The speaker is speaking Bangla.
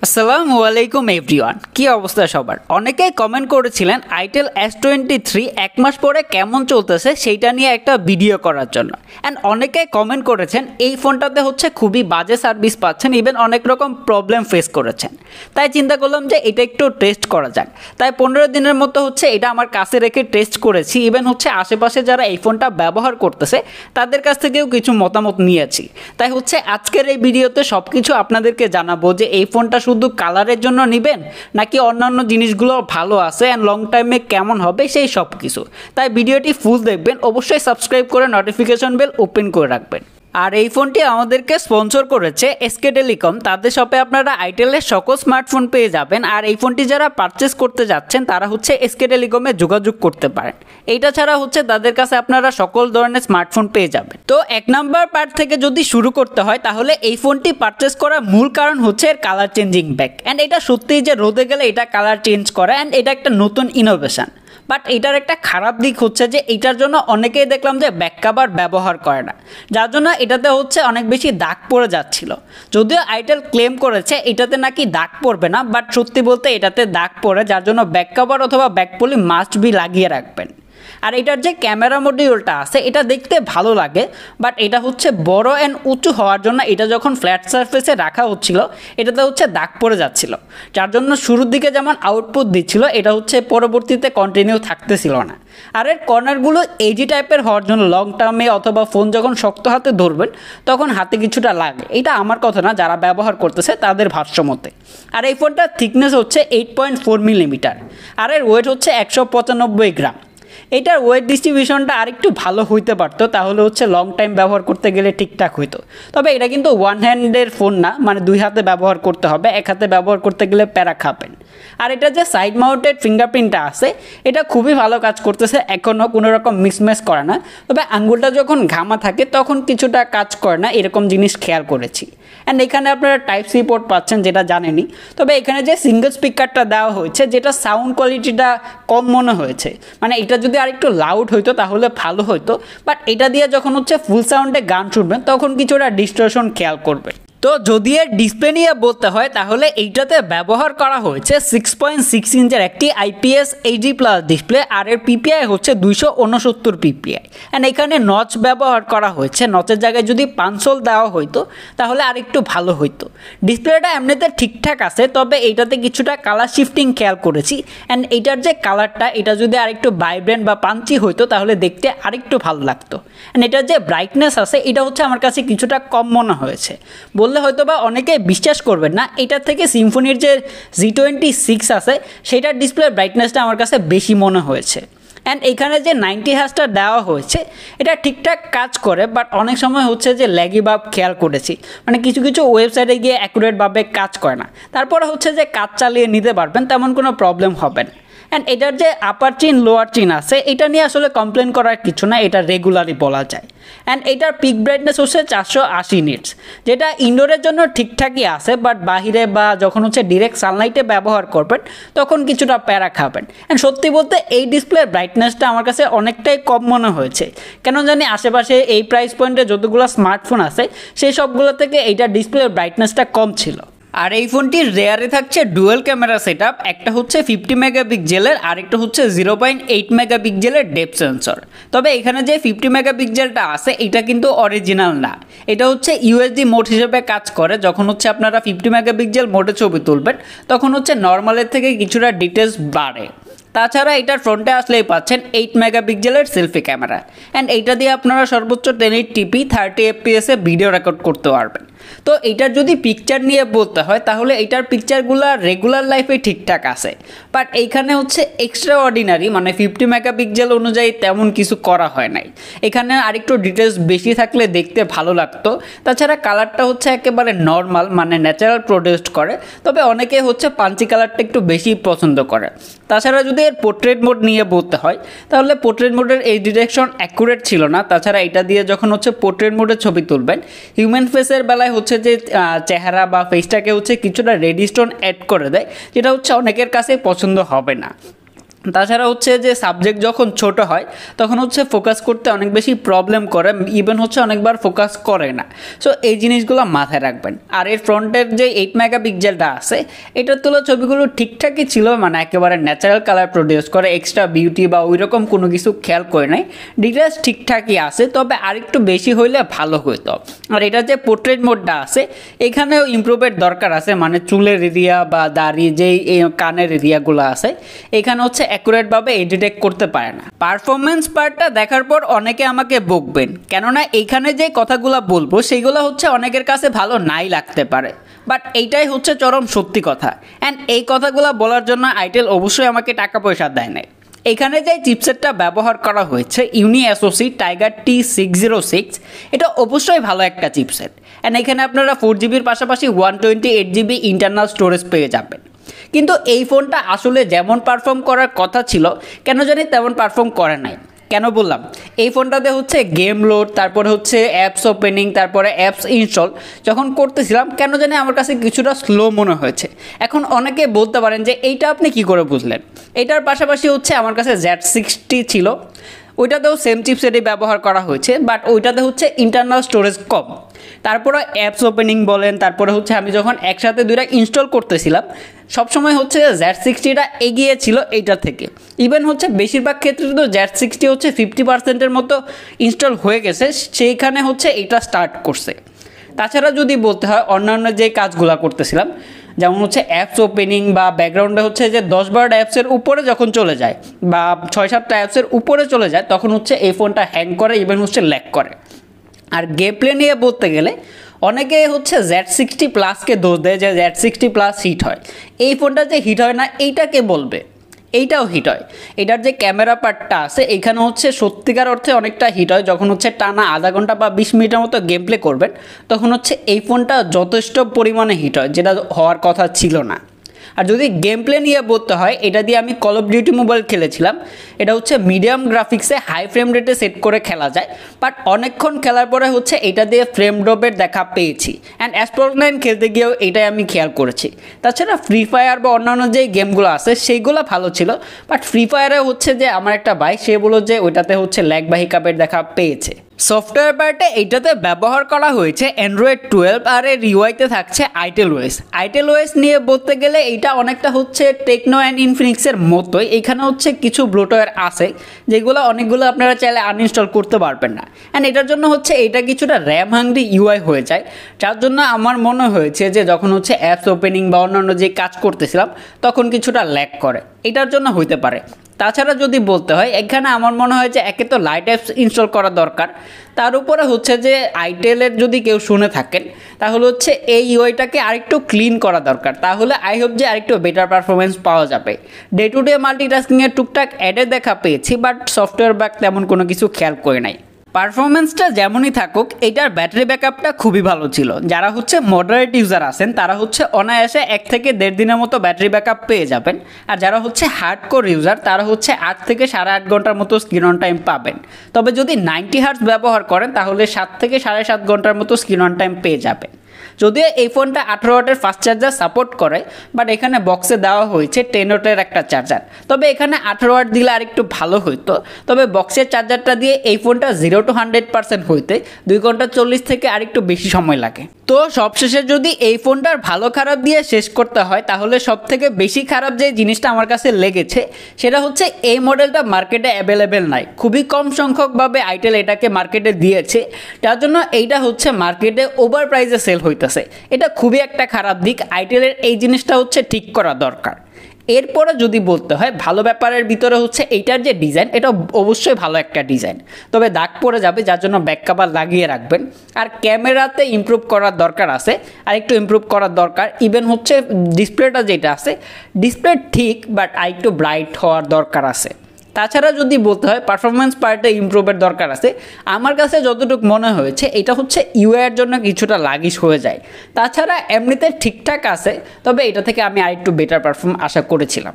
আসসালামু আলাইকুম এভরিওয়ান, কি অবস্থা সবার? অনেকেই কমেন্ট করেছিলেন itel s23 এক মাস পরে কেমন চলতেছে সেইটা নিয়ে একটা ভিডিও করার জন্য। অ্যান্ড অনেকেই কমেন্ট করেছেন এই ফোনটাতে খুবই বাজে সার্ভিস পাচ্ছেন, ইভেন অনেক রকম প্রবলেম ফেস করেছেন। তাই চিন্তা করলাম যে এটা একটু টেস্ট করা যাক। তাই 15 দিনের মতো এটা আমার কাছে রেখে টেস্ট করেছি। ইভেন আশেপাশে যারা এই ফোনটা ব্যবহার করতেছে তাদের কাছ থেকেও কিছু মতামত নিয়েছি। তাই আজকের এই ভিডিওতে সব কিছু আপনাদেরকে জানাবো যে এই ফোনটা শুধু কালারের জন্য নেবেন নাকি অন্যান্য জিনিসগুলো ভালো আছে এন্ড লং টাইমে কেমন হবে সেই সব কিছু। তাই ভিডিওটি ফুল দেখবেন, অবশ্যই সাবস্ক্রাইব করে নোটিফিকেশন বেল ওপেন করে রাখবেন। আর এই ফোনটি আমাদেরকে স্পন্সর করেছে এসকে টেলিকম। তাদের শপে আপনারা আইটেলের সকল স্মার্টফোন পেয়ে যাবেন। আর এই ফোনটি যারা পারচেস করতে যাচ্ছেন তারা এসকে টেলিকমে যোগাযোগ করতে পারেন। এইটা ছাড়া তাদের কাছে আপনারা সকল ধরনের স্মার্টফোন পেয়ে যাবেন। তো 1 নাম্বার পার্ট থেকে যদি শুরু করতে হয় তাহলে এই ফোনটি পারচেস করার মূল কারণ এর কালার চেঞ্জিং ব্যাক। অ্যান্ড এটা সত্যিই যে রোদে গেলে এটা কালার চেঞ্জ করে অ্যান্ড এটা একটা নতুন ইনোভেশন। বাট এটার একটা খারাপ দিক যে এটার জন্য অনেকেই দেখলাম যে ব্যাক কভার ব্যবহার করে না, যার জন্য এটাতে অনেক বেশি দাগ পড়ে যাচ্ছিল। যদিও আইটেল ক্লেম করেছে এটাতে নাকি দাগ পড়বে না, বাট সত্যি বলতে এটাতে দাগ পড়ে, যার জন্য ব্যাক কভার অথবা ব্যাক পলি মাস্ট বি লাগিয়ে রাখবেন। আর এটার যে ক্যামেরা মডিউলটা আছে এটা দেখতে ভালো লাগে, বাট এটা বড় অ্যান্ড উঁচু হওয়ার জন্য এটা যখন ফ্ল্যাট সারফেসে রাখা হচ্ছিল এটাতে দাগ পড়ে যাচ্ছিল, যার জন্য শুরুর দিকে যেমন আউটপুট দিচ্ছিল এটা পরবর্তীতে কন্টিনিউ থাকতেছিল না। আর এর কর্নারগুলো এজি টাইপের হওয়ার জন্য লং টার্মে অথবা ফোন যখন শক্ত হাতে ধরবেন তখন হাতে কিছুটা লাগে। এটা আমার কথা না, যারা ব্যবহার করতেছে তাদের ভাষ্যমতে। আর এই ফোনটার থিকনেস 8.4 মিলিমিটার আর এর ওয়েট 195 গ্রাম। এটার ওয়েট ডিস্ট্রিবিউশনটা আরেকটু ভালো হইতে পারতো, তাহলে লং টাইম ব্যবহার করতে গেলে ঠিকঠাক হইতো। তবে এটা কিন্তু ওয়ান হ্যান্ডের ফোন না, মানে 2 হাতে ব্যবহার করতে হবে, 1 হাতে ব্যবহার করতে গেলে প্যারা খাবেন। আর এটা যে সাইড মাউন্টেড ফিঙ্গারপ্রিন্টটা আছে এটা খুবই ভালো কাজ করতেছে, এখনও কোনো রকম মিসম্যাচ করে না। তবে আঙ্গুলটা যখন ঘামা থাকে তখন কিছুটা কাজ করে না, এরকম জিনিস খেয়াল করেছি। অ্যান্ড এখানে আপনারা টাইপ সি পোর্ট পাচ্ছেন, যেটা জানেনই। তবে এখানে যে সিঙ্গেল স্পিকারটা দেওয়া হয়েছে যেটা সাউন্ড কোয়ালিটিটা কম মনে হয়েছে, মানে এটা যদি আরেকটু লাউড হইতো তাহলে ভালো হইতো। বাট এটা দিয়ে যখন ফুল সাউন্ডে গান শুনবেন তখন কিছুটা ডিস্টরশন খেয়াল করবেন। তো যদি এর ডিসপ্লে নিয়ে বলতে হয় তাহলে এইটাতে ব্যবহার করা হয়েছে 6.6 ইঞ্চের একটি IPS HD+ ডিসপ্লে। আর এর পিপিআই 269 পিপিআই। অ্যান্ড এখানে নচ ব্যবহার করা হয়েছে, নচের জায়গায় যদি পানসোল দেওয়া হইতো তাহলে আরেকটু ভালো হইতো। ডিসপ্লেটা এমনিতে ঠিকঠাক আছে, তবে এইটাতে কিছুটা কালার শিফটিং খেয়াল করেছি। অ্যান্ড এইটার যে কালারটা এটা যদি আরেকটু ভাইব্রেন্ট বা পাঞ্চি হইতো তাহলে দেখতে আরেকটু ভালো লাগতো। অ্যান্ড এটার যে ব্রাইটনেস আছে এটা আমার কাছে কিছুটা কম মনে হয়েছে। বললে হয়তো বা অনেকে বিশ্বাস করবেন না, এটার থেকে সিম্ফনির যে Z26 আছে সেটার ডিসপ্লের ব্রাইটনেসটা আমার কাছে বেশি মনে হয়েছে। অ্যান্ড এখানে যে 90 হার্জটা দেওয়া হয়েছে এটা ঠিকঠাক কাজ করে, বাট অনেক সময় যে ল্যাগি ভাব খেয়াল করেছি, মানে কিছু কিছু ওয়েবসাইটে গিয়ে অ্যাকুরেটভাবে কাজ করে না। তারপরে যে কাজ চালিয়ে নিতে পারবেন, তেমন কোনো প্রবলেম হবে না। অ্যান্ড এটার যে আপার চিন লোয়ার চিন আছে এটা নিয়ে কমপ্লেন করার কিছু না, এটা রেগুলারই বলা যায়। অ্যান্ড এটার পিক ব্রাইটনেস 480 নিটস, যেটা ইনডোরের জন্য ঠিকঠাকই আছে, বাট বাহিরে বা যখন ডিরেক্ট সানলাইটে ব্যবহার করবেন তখন কিছুটা প্যারা খাবেন। অ্যান্ড সত্যি বলতে এই ডিসপ্লের ব্রাইটনেসটা আমার কাছে অনেকটাই কম মনে হয়েছে। কেন জানি আশেপাশে এই প্রাইস পয়েন্টে যতগুলো স্মার্টফোন আছে সেই সবগুলো থেকে এইটার ডিসপ্লের ব্রাইটনেসটা কম ছিল। আর এই ফোনটির রেয়ারে থাকছে ডুয়েল ক্যামেরা সেটআপ, একটা 50 মেগাপিক্সেলের আর একটা 0.8 মেগাপিক্সেলের ডেপথ সেন্সর। তবে এখানে যে 50 মেগাপিক্সেলটা আছে এটা কিন্তু অরিজিনাল না, এটা ইউএসডি মোড হিসেবে কাজ করে। যখন আপনারা 50 মেগাপিক্সেল মোডে ছবি তুলবেন তখন নর্মালের থেকে কিছুটা ডিটেলস বাড়ে। তাছাড়া এটার ফ্রন্টে আসলেই পাচ্ছেন 8 মেগাপিক্সেলের সেলফি ক্যামেরা। অ্যান্ড এইটা দিয়ে আপনারা সর্বোচ্চ 1080p 30 fps এ ভিডিও রেকর্ড করতে পারবেন। তো এটার যদি পিকচার নিয়ে বলতে হয় তাহলে এটার পিকচারগুলো রেগুলার লাইফে ঠিকঠাক আছে, বাট এইখানে এক্সট্রা অর্ডিনারি, মানে 50 মেগাপিক্সেল অনুযায়ী তেমন কিছু করা হয় নাই। এখানে আরেকটু ডিটেলস বেশি থাকলে দেখতে ভালো লাগতো। তাছাড়া কালারটা একেবারে নর্মাল, মানে ন্যাচারাল প্রডিউসড করে। তবে অনেকে পাঞ্চি কালারটা একটু বেশি পছন্দ করে। তাছাড়া যদি এর পোর্ট্রেট মোড নিয়ে বলতে হয় তাহলে পোর্ট্রেট মোডের এই ডিরেকশন অ্যাকুরেট ছিল না। তাছাড়া এটা দিয়ে যখন পোর্ট্রেট মোডে ছবি তুলবেন হিউম্যান ফেসের বেলায় যে চেহারা বা ফেসটাকে কিছুটা রেডি স্টোন অ্যাড করে দেয়, যেটা অনেকের কাছে পছন্দ হবে না। তাছাড়া হচ্ছে যে সাবজেক্ট যখন ছোট হয় তখন হচ্ছে ফোকাস করতে অনেক বেশি প্রবলেম করে, ইভেন হচ্ছে অনেকবার ফোকাস করে না। সো এই জিনিসগুলো মাথায় রাখবেন। আর এর ফ্রন্টের যে 8 মেগাপিক্সেলটা আছে এটার তোলা ছবিগুলো ঠিকঠাকই ছিল, মানে একেবারে ন্যাচারাল কালার প্রডিউস করে, এক্সট্রা বিউটি বা ওই রকম কোনো কিছু খেয়াল করে নাই, ডিটেলস ঠিকঠাকই আছে, তবে আরেকটু বেশি হইলে ভালো হইতো। আর এটা যে পোর্ট্রেট মোডটা আছে এখানেও ইমপ্রুভের দরকার আছে, মানে চুলের এরিয়া বা দাড়ি যেই কানের এরিয়াগুলো আছে এখানে হচ্ছে অ্যাকুরেটভাবে ডিটেক্ট করতে পারে না। পারফরমেন্স পার্টটা দেখার পর অনেকে আমাকে বকবেন, কেননা এইখানে যে কথাগুলো বলবো সেইগুলো হচ্ছে অনেকের কাছে ভালো নাই লাগতে পারে, বাট এইটাই হচ্ছে চরম সত্যি কথা। অ্যান্ড এই কথাগুলো বলার জন্য আইটেল অবশ্যই আমাকে টাকা পয়সা দেয় নাই। এখানে যে চিপসেটটা ব্যবহার করা হয়েছে ইউনি এসওসি টাইগার T606, এটা অবশ্যই ভালো একটা চিপসেট। অ্যান্ড এখানে আপনারা 4GB পাশাপাশি 128GB ইন্টারনাল স্টোরেজ পেয়ে যাবেন। কিন্তু এই ফোনটা আসলে যেমন পারফর্ম করার কথা ছিল কেন জানি তেমন পারফর্ম করে নাই। কেন বললাম, এই ফোনটাতে হচ্ছে গেম লোড, তারপরে হচ্ছে অ্যাপস ওপেনিং, তারপরে অ্যাপস ইনস্টল যখন করতেছিলাম কেন জানি আমার কাছে কিছুটা স্লো মনে হয়েছে। এখন অনেকে বলতে পারেন যে এইটা আপনি কি করে বুঝলেন? এটার পাশাপাশি হচ্ছে আমার কাছে Z60 ছিল, ওইটাতেও সেম চিপসেটই ব্যবহার করা হয়েছে, বাট ওইটাতে হচ্ছে ইন্টারনাল স্টোরেজ কম। তারপরে অ্যাপস ওপেনিং বলেন, তারপরে হচ্ছে আমি যখন একসাথে দুইটা ইনস্টল করতেছিলাম সবসময় হচ্ছে Z60টা এগিয়ে ছিল এইটা থেকে। ইভেন হচ্ছে বেশিরভাগ ক্ষেত্রে তো Z60 হচ্ছে 50%-এর মতো ইনস্টল হয়ে গেছে, সেইখানে হচ্ছে এটা স্টার্ট করছে। তাছাড়া যদি বলতে হয় অন্যান্য যে কাজগুলো করতেছিলাম, যেমন হচ্ছে অ্যাপস ওপেনিং বা ব্যাকগ্রাউন্ডে হচ্ছে যে 10-12টা অ্যাপসের উপরে যখন চলে যায় বা 6-7টা অ্যাপসের উপরে চলে যায় তখন হচ্ছে এই ফোনটা হ্যাং করে, ইভেন হচ্ছে ল্যাগ করে। আর গেম প্লে নিয়ে বলতে গেলে অনেকে হচ্ছে Z60 প্লাসকে দোষ দেয় যে Z60 প্লাস হিট হয়। এই ফোনটা যে হিট হয় না এইটাকে বলবে, এইটাও হিট হয়। এটার যে ক্যামেরা পার্টটা আছে এখানে হচ্ছে সত্যিকার অর্থে অনেকটা হিট হয়। যখন হচ্ছে টানা আধা ঘন্টা বা 20 মিনিটের মতো গেম প্লে করবেন তখন হচ্ছে এই ফোনটা যথেষ্ট পরিমাণে হিট হয়, যেটা হওয়ার কথা ছিল না। আর যদি গেম প্লে নিয়ে বলতে হয়, এটা দিয়ে আমি কল অফ ডিউটি মোবাইল খেলেছিলাম। এটা হচ্ছে মিডিয়াম গ্রাফিক্সে হাই ফ্রেম রেটে সেট করে খেলা যায়, বাট অনেকক্ষণ খেলার পরে হচ্ছে এটা দিয়ে ফ্রেম ড্রপের দেখা পেয়েছি। অ্যান্ড অ্যাস্ট্রোনাইন খেলতে গিয়েও এটাই আমি খেয়াল করেছি। তাছাড়া ফ্রি ফায়ার বা অন্যান্য যে গেমগুলো আছে সেইগুলো ভালো ছিল, বাট ফ্রি ফায়ারে হচ্ছে যে আমার একটা ভাই সে বলল যে ওইটাতে হচ্ছে ল্যাগ বা হিকাপের দেখা পেয়েছে। সফটওয়্যার পার্টে এইটাতে ব্যবহার করা হয়েছে Android 12 আর এর ইউআইতে থাকছে itel os। itel os নিয়ে বলতে গেলে এইটা অনেকটা হচ্ছে টেকনো অ্যান্ড ইনফিনিক্সের মতোই। এখানে হচ্ছে কিছু ব্লোটওয়্যার আছে যেগুলো অনেকগুলো আপনারা চাইলে আনইনস্টল করতে পারবেন না। অ্যান্ড এটার জন্য হচ্ছে এটা কিছুটা র্যাম হাংরি ইউআই হয়ে যায়, যার জন্য আমার মনে হয়েছে যে যখন হচ্ছে অ্যাপস ওপেনিং বা অন্যান্য যে কাজ করতেছিলাম তখন কিছুটা ল্যাগ করে, এটার জন্য হইতে পারে। তাছাড়া যদি বলতে হয় এখানে আমার মনে হয় যে একে তো লাইট অ্যাপস ইনস্টল করা দরকার, তার উপরে হচ্ছে যে আইটেলের যদি কেউ শুনে থাকেন তাহলে হচ্ছে এই ইউআইটাকে আরেকটু ক্লিন করা দরকার, তাহলে আই হোপ যে আরেকটু বেটার পারফরমেন্স পাওয়া যাবে। ডে টু ডে মাল্টিটাস্কিংয়ের টুকটাক অ্যাডে দেখা পেয়েছি, বাট সফটওয়্যার ব্যাক তেমন কোনো কিছু খেয়াল করে নাই। পারফরমেন্সটা যেমনই থাকুক এটার ব্যাটারি ব্যাকআপটা খুবই ভালো ছিল। যারা হচ্ছে মডারেট ইউজার আছেন তারা হচ্ছে অনায়াসে 1 থেকে 1.5 দিনের মতো ব্যাটারি ব্যাকআপ পেয়ে যাবেন। আর যারা হচ্ছে হার্ডকোর ইউজার তারা হচ্ছে 8 থেকে 8.5 ঘন্টার মতো স্ক্রিন অন টাইম পাবেন। তবে যদি 90 হার্টজ ব্যবহার করেন তাহলে 7 থেকে 7.5 ঘন্টার মতো স্ক্রিন অন টাইম পেয়ে যাবেন। যদিও এই ফোনটা 18 ওয়াটের ফাস্ট চার্জার সাপোর্ট করে, বাট এখানে বক্সে দেওয়া হয়েছে 10 ওয়াটের একটা চার্জার। তবে এখানে 18 ওয়াট দিলে আরেকটু ভালো হইতো। তবে বক্সের চার্জারটা দিয়ে এই ফোনটা 0 to 100% হইতে 2 ঘন্টা 40 থেকে আরেকটু বেশি সময় লাগে। তো সবশেষে যদি এই ফোনটার ভালো খারাপ দিয়ে শেষ করতে হয় তাহলে সব থেকে বেশি খারাপ যে জিনিসটা আমার কাছে লেগেছে সেটা হচ্ছে এই মডেলটা মার্কেটে অ্যাভেলেবেল নাই। খুবই কম সংখ্যকভাবে আইটেল এটাকে মার্কেটে দিয়েছে, যার জন্য এইটা হচ্ছে মার্কেটে ওভার প্রাইসে সেল হইতেছে। এটা খুবই একটা খারাপ দিক, আইটেলের এই জিনিসটা হচ্ছে ঠিক করা দরকার। এরপরে যদি বলতে হয় ভালো ব্যাপারের ভিতরে হচ্ছে এইটার যে ডিজাইন এটা অবশ্যই ভালো একটা ডিজাইন, তবে দাগ পড়ে যাবে যার জন্য ব্যাক কভার লাগিয়ে রাখবেন। আর ক্যামেরাতে ইমপ্রুভ করার দরকার আছে, আর একটু ইমপ্রুভ করার দরকার। ইভেন হচ্ছে ডিসপ্লেটা যেটা আছে ডিসপ্লে ঠিক, বাট আর একটু ব্রাইট হওয়ার দরকার আছে। তাছাড়া যদি বলতে হয় পারফরমেন্স পার্টে ইমপ্রুভের দরকার আছে, আমার কাছে যতটুকু মনে হয়েছে এটা হচ্ছে ইউআইয়ের জন্য কিছুটা লাগিশ হয়ে যায়। তাছাড়া এমনিতে ঠিকঠাক আছে, তবে এটা থেকে আমি আরেকটু বেটার পারফর্ম আশা করেছিলাম।